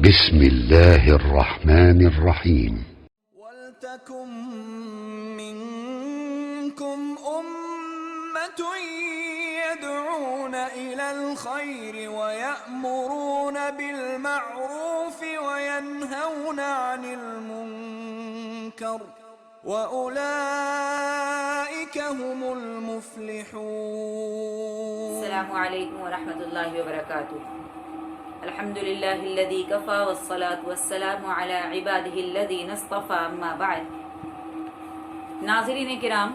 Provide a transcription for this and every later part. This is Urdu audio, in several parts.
بسم الله الرحمن الرحيم. ولتكن منكم أمة يدعون إلى الخير ويأمرون بالمعروف وينهون عن المنكر وأولئك هم المفلحون. السلام علیکم ورحمۃ اللہ وبرکاتہ. الحمد للہ الذی کفا والصلاة والسلام علی عبادہ الذین اصطفى اما بعد. ناظرین کرام،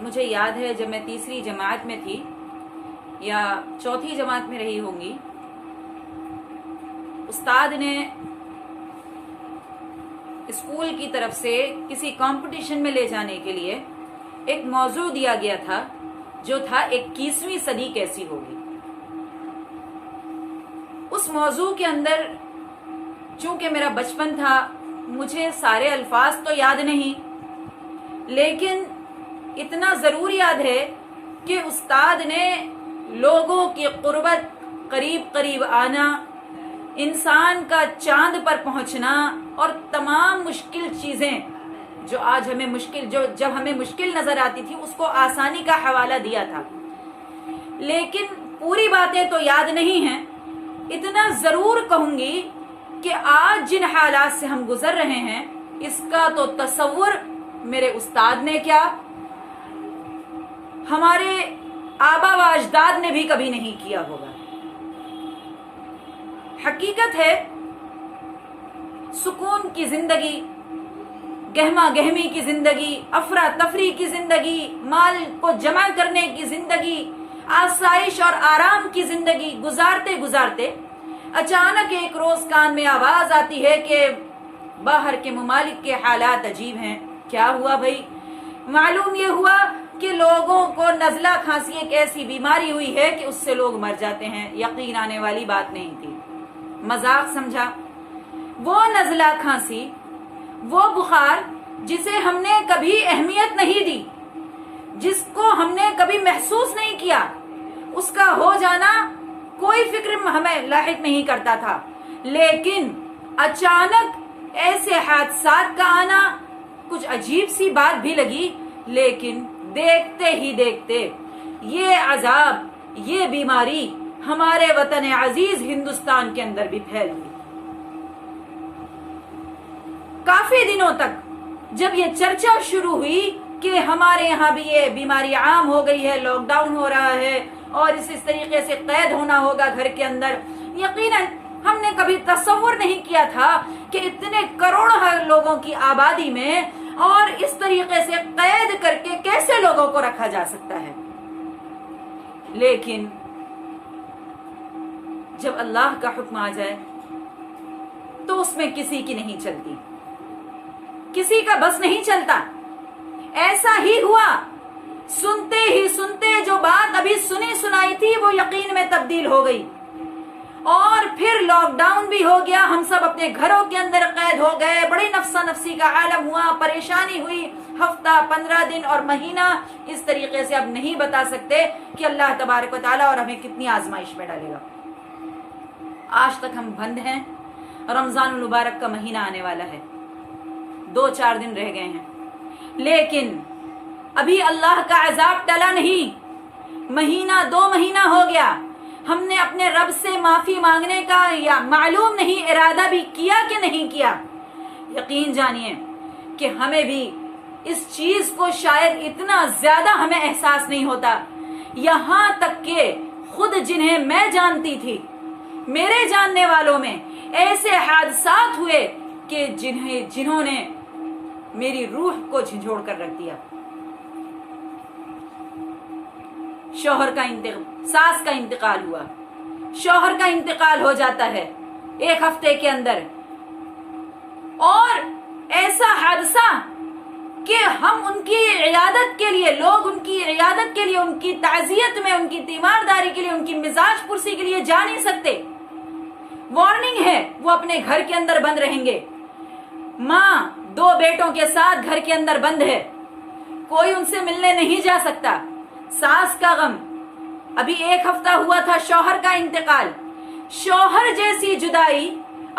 مجھے یاد ہے جب میں تیسری جماعت میں تھی یا چوتھی جماعت میں رہی ہوں گی، استاد نے اسکول کی طرف سے کسی کمپٹیشن میں لے جانے کے لیے ایک موضوع دیا گیا تھا جو تھا 21ویں صدی کیسی ہوگی. اس موضوع کے اندر چونکہ میرا بچپن تھا، مجھے سارے الفاظ تو یاد نہیں، لیکن اتنا ضرور یاد ہے کہ استاد نے لوگوں کی قربت، قریب قریب آنا، انسان کا چاند پر پہنچنا اور تمام مشکل چیزیں جو آج ہمیں جب ہمیں مشکل نظر آتی تھی اس کو آسانی کا حوالہ دیا تھا. لیکن پوری باتیں تو یاد نہیں ہیں. اتنا ضرور کہوں گی کہ آج جن حالات سے ہم گزر رہے ہیں اس کا تو تصور میرے استاد نے کیا، ہمارے آبا و اجداد نے بھی کبھی نہیں کیا ہوگا. حقیقت ہے سکون کی زندگی، گہما گہمی کی زندگی، افراتفری کی زندگی، مال کو جمع کرنے کی زندگی، آسائش اور آرام کی زندگی گزارتے گزارتے اچانک ایک روز کان میں آواز آتی ہے کہ باہر کے ممالک کے حالات عجیب ہیں. کیا ہوا بھائی؟ معلوم یہ ہوا کہ لوگوں کو نزلہ کھانسی ایک ایسی بیماری ہوئی ہے کہ اس سے لوگ مر جاتے ہیں. یقین آنے والی بات نہیں تھی، مذاق سمجھا. وہ نزلہ کھانسی، وہ بخار جسے ہم نے کبھی اہمیت نہیں دی، جس کو ہم نے کبھی محسوس نہیں کیا، اس کا ہو جانا کوئی فکر ہمیں لاحق نہیں کرتا تھا. لیکن اچانک ایسے حادثات کا آنا کچھ عجیب سی بات بھی لگی، لیکن دیکھتے ہی دیکھتے یہ عذاب، یہ بیماری ہمارے وطن عزیز ہندوستان کے اندر بھی پھیل گئی. کافی دنوں تک جب یہ چرچا شروع ہوئی کہ ہمارے یہاں بھی یہ بیماری عام ہو گئی ہے، لاک ڈاؤن ہو رہا ہے اور اس طریقے سے قید ہونا ہوگا گھر کے اندر، یقیناً ہم نے کبھی تصور نہیں کیا تھا کہ اتنے کروڑوں لوگوں کی آبادی میں اور اس طریقے سے قید کر کے کیسے لوگوں کو رکھا جا سکتا ہے. لیکن جب اللہ کا حکم آ جائے تو اس میں کسی کی نہیں چلتی، کسی کا بس نہیں چلتا. ایسا ہی ہوا، سنتے ہی سنتے جو بات ابھی سنی سنائی تھی وہ یقین میں تبدیل ہو گئی، اور پھر لاک ڈاؤن بھی ہو گیا. ہم سب اپنے گھروں کے اندر قید ہو گئے، بڑی نفسا نفسی کا عالم ہوا، پریشانی ہوئی. ہفتہ، 15 دن اور مہینہ اس طریقے سے اب نہیں بتا سکتے کہ اللہ تبارک و تعالیٰ اور ہمیں کتنی آزمائش میں ڈالے گا. آج تک ہم بند ہیں. رمضان المبارک کا مہینہ آنے والا ہے، 2-4 دن رہ گئے ہیں، لیکن ابھی اللہ کا عذاب ٹلا نہیں. مہینہ 2 مہینہ ہو گیا، ہم نے اپنے رب سے معافی مانگنے کا یا معلوم نہیں ارادہ بھی کیا کہ نہیں کیا. یقین جانیے کہ ہمیں بھی اس چیز کو شاید اتنا زیادہ ہمیں احساس نہیں ہوتا. یہاں تک کہ خود جنہیں میں جانتی تھی، میرے جاننے والوں میں ایسے حادثات ہوئے کہ جنہوں نے میری روح کو جھنجھوڑ کر رکھ دیا. شوہر کا ساس کا انتقال ہوا، شوہر کا انتقال ہو جاتا ہے 1 ہفتے کے اندر، اور ایسا حادثہ کہ ہم ان کی عیادت کے لیے، لوگ ان کی عیادت کے لیے، ان کی تعزیت میں، ان کی تیمارداری کے لیے، ان کی مزاج پرسی کے لیے جا نہیں سکتے. وارننگ ہے وہ اپنے گھر کے اندر بند رہیں گے. ماں 2 بیٹوں کے ساتھ گھر کے اندر بند ہے، کوئی ان سے ملنے نہیں جا سکتا. ساس کا غم، ابھی 1 ہفتہ ہوا تھا شوہر کا انتقال. شوہر جیسی جدائی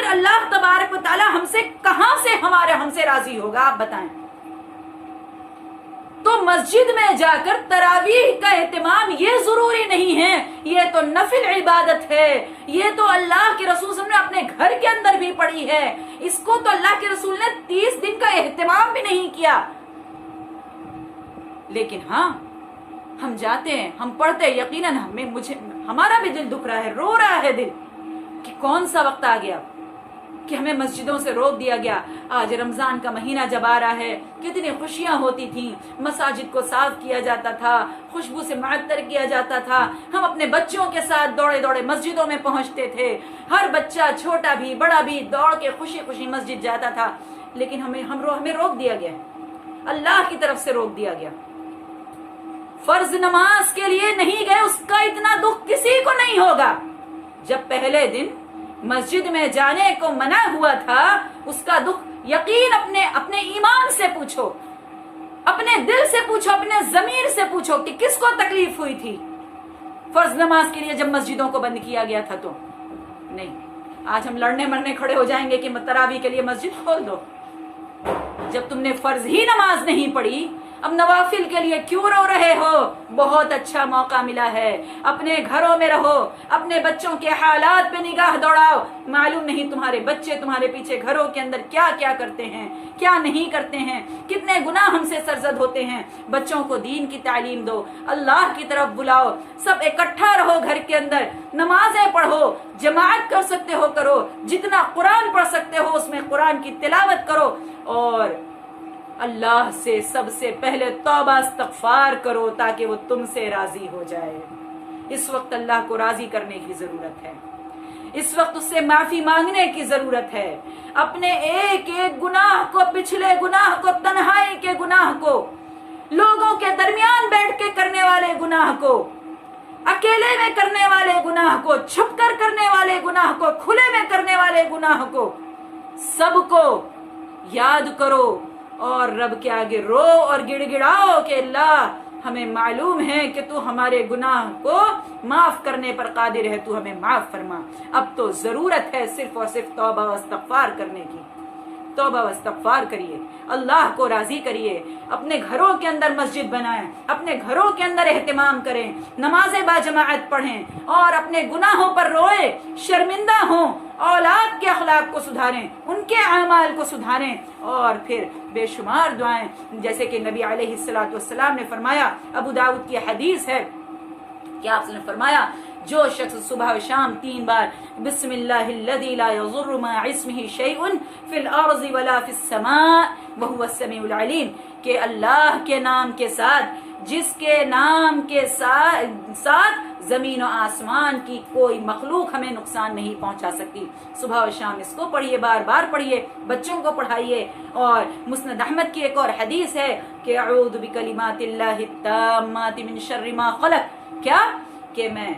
آخر اللہ تبارک و تعالی ہم سے کہاں سے ہم سے راضی ہوگا؟ آپ بتائیں. تو مسجد میں جا کر تراویح کا اہتمام یہ ضروری نہیں ہے، یہ تو نفل عبادت ہے، یہ تو اللہ کے رسول صلی اللہ علیہ وسلم نے اپنے گھر کے اندر بھی پڑھی ہے. اس کو تو اللہ کے رسول نے 30 دن کا اہتمام بھی نہیں کیا. لیکن ہاں ہم جاتے ہیں، ہم پڑھتے ہیں، یقیناً ہمارا بھی دل دکھ رہا ہے، رو رہا ہے دل کہ کون سا وقت آ گیا کہ ہمیں مسجدوں سے روک دیا گیا. آج رمضان کا مہینہ جب آ رہا ہے، کتنی خوشیاں ہوتی تھیں، مساجد کو صاف کیا جاتا تھا، خوشبو سے معطر کیا جاتا تھا، ہم اپنے بچوں کے ساتھ دوڑے دوڑے مسجدوں میں پہنچتے تھے، ہر بچہ چھوٹا بھی بڑا بھی دوڑ کے خوشی خوشی مسجد جاتا تھا. لیکن ہمیں روک دیا گیا، اللہ کی طرف سے روک دیا گیا. فرض نماز کے لیے نہیں گئے، اس کا اتنا دکھ کسی کو نہیں ہوگا. جب پہلے دن مسجد میں جانے کو منع ہوا تھا، اس کا دکھ یقین اپنے ایمان سے پوچھو، اپنے دل سے پوچھو، اپنے ضمیر سے پوچھو کہ کس کو تکلیف ہوئی تھی فرض نماز کے لیے جب مسجدوں کو بند کیا گیا تھا. تو نہیں، آج ہم لڑنے مرنے کھڑے ہو جائیں گے کہ تراویح کے لیے مسجد کھول دو. جب تم نے فرض ہی نماز نہیں پڑھی، اب نوافل کے لیے کیوں رو رہے ہو؟ بہت اچھا موقع ملا ہے، اپنے گھروں میں رہو، اپنے بچوں کے حالات پہ نگاہ دوڑاؤ. معلوم نہیں تمہارے بچے تمہارے پیچھے گھروں کے اندر کیا کیا کرتے ہیں، کیا نہیں کرتے ہیں، کتنے گناہ ہم سے سرزد ہوتے ہیں. بچوں کو دین کی تعلیم دو، اللہ کی طرف بلاؤ، سب اکٹھا رہو گھر کے اندر، نمازیں پڑھو، جماعت کر سکتے ہو کرو، جتنا قرآن پڑھ سکتے ہو اس میں قرآن کی تلاوت کرو، اور اللہ سے سب سے پہلے توبہ استغفار کرو تاکہ وہ تم سے راضی ہو جائے. اس وقت اللہ کو راضی کرنے کی ضرورت ہے، اس وقت اس سے معافی مانگنے کی ضرورت ہے. اپنے ایک ایک گناہ کو، پچھلے گناہ کو، تنہائی کے گناہ کو، لوگوں کے درمیان بیٹھ کے کرنے والے گناہ کو، اکیلے میں کرنے والے گناہ کو، چھپ کر کرنے والے گناہ کو، کھلے میں کرنے والے گناہ کو، سب کو یاد کرو اور رب کے آگے رو اور گڑ گڑاؤ کہ اللہ ہمیں معلوم ہے کہ تو ہمارے گناہ کو معاف کرنے پر قادر ہے، تو ہمیں معاف فرما. اب تو ضرورت ہے صرف اور صرف توبہ و استغفار کرنے کی. توبہ و استغفار کریے، اللہ کو راضی کریے، اپنے گھروں کے اندر مسجد بنائیں، اپنے گھروں کے اندر اہتمام کریں، نمازیں باجماعت پڑھیں اور اپنے گناہوں پر روئے، شرمندہ ہوں، اولاد کے اخلاق کو سدھاریں، ان کے اعمال کو سدھاریں، اور پھر بے شمار دعائیں جیسے کہ نبی علیہ السلام نے فرمایا. ابو داؤد کی حدیث ہے کہ آپ نے فرمایا جو شخص صبح و شام 3 بار بسم اللہ الذی لا یضر مع اسمہ شیء فی الارض ولا فی السماء وهو السمیع العلیم، کہ اللہ کے نام کے ساتھ، جس کے نام کے ساتھ زمین و آسمان کی کوئی مخلوق ہمیں نقصان نہیں پہنچا سکتی. صبح و شام اس کو پڑھیے، بار بار پڑھیے، بچوں کو پڑھائیے. اور مسند احمد کی ایک اور حدیث ہے کہ اعوذ بکلمات اللہ التامات من شر ما خلق، کیا کہ میں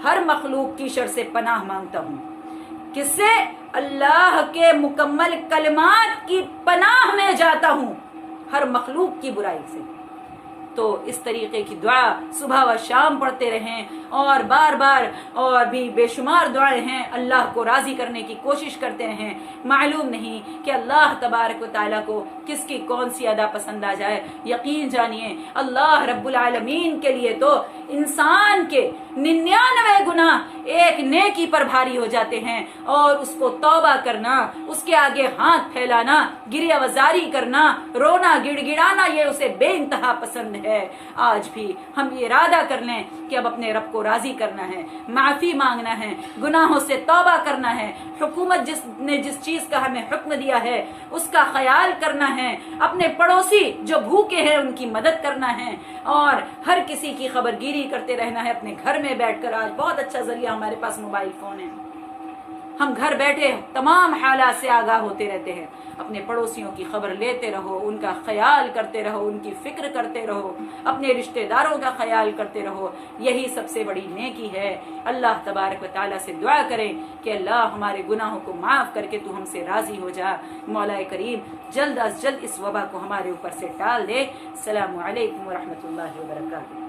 ہر مخلوق کی شر سے پناہ مانگتا ہوں. کس سے؟ اللہ کے مکمل کلمات کی پناہ میں جاتا ہوں ہر مخلوق کی برائی سے. تو اس طریقے کی دعا صبح و شام پڑھتے رہیں، اور بار بار اور بھی بے شمار دعائیں ہیں، اللہ کو راضی کرنے کی کوشش کرتے رہیں. معلوم نہیں کہ اللہ تبارک و تعالیٰ کو کس کی کون سی ادا پسند آ جائے. یقین جانیے اللہ رب العالمین کے لیے تو انسان کے 99 گناہ ایک نیکی پر بھاری ہو جاتے ہیں، اور اس کو توبہ کرنا، اس کے آگے ہاتھ پھیلانا، گریہ وزاری کرنا، رونا گڑ گڑانا، یہ اسے بے انتہا پسند ہے. آج بھی ہم یہ ارادہ کر لیں کہ اب اپنے رب کو راضی کرنا ہے، معافی مانگنا ہے، گناہوں سے توبہ کرنا ہے، حکومت نے جس چیز کا ہمیں حکم دیا ہے اس کا خیال کرنا ہے، اپنے پڑوسی جو بھوکے ہیں ان کی مدد کرنا ہے، اور ہر کسی کی خبرگیری کرتے رہنا ہے اپنے گھر میں بیٹھ کر. آج بہت اچھا ذریعہ ہمارے پاس موبائل فون ہے، ہم گھر بیٹھے تمام حالات سے آگاہ ہوتے رہتے ہیں. اپنے پڑوسیوں کی خبر لیتے رہو، ان کا خیال کرتے رہو، ان کی فکر کرتے رہو، اپنے رشتہ داروں کا خیال کرتے رہو. یہی سب سے بڑی نیکی ہے. اللہ تبارک و تعالیٰ سے دعا کریں کہ اللہ ہمارے گناہوں کو معاف کر کے تو ہم سے راضی ہو جا. مولا کریم جلد از جلد اس وبا کو ہمارے اوپر سے ٹال دے. السلام علیکم ورحمۃ اللہ وبرکاتہ.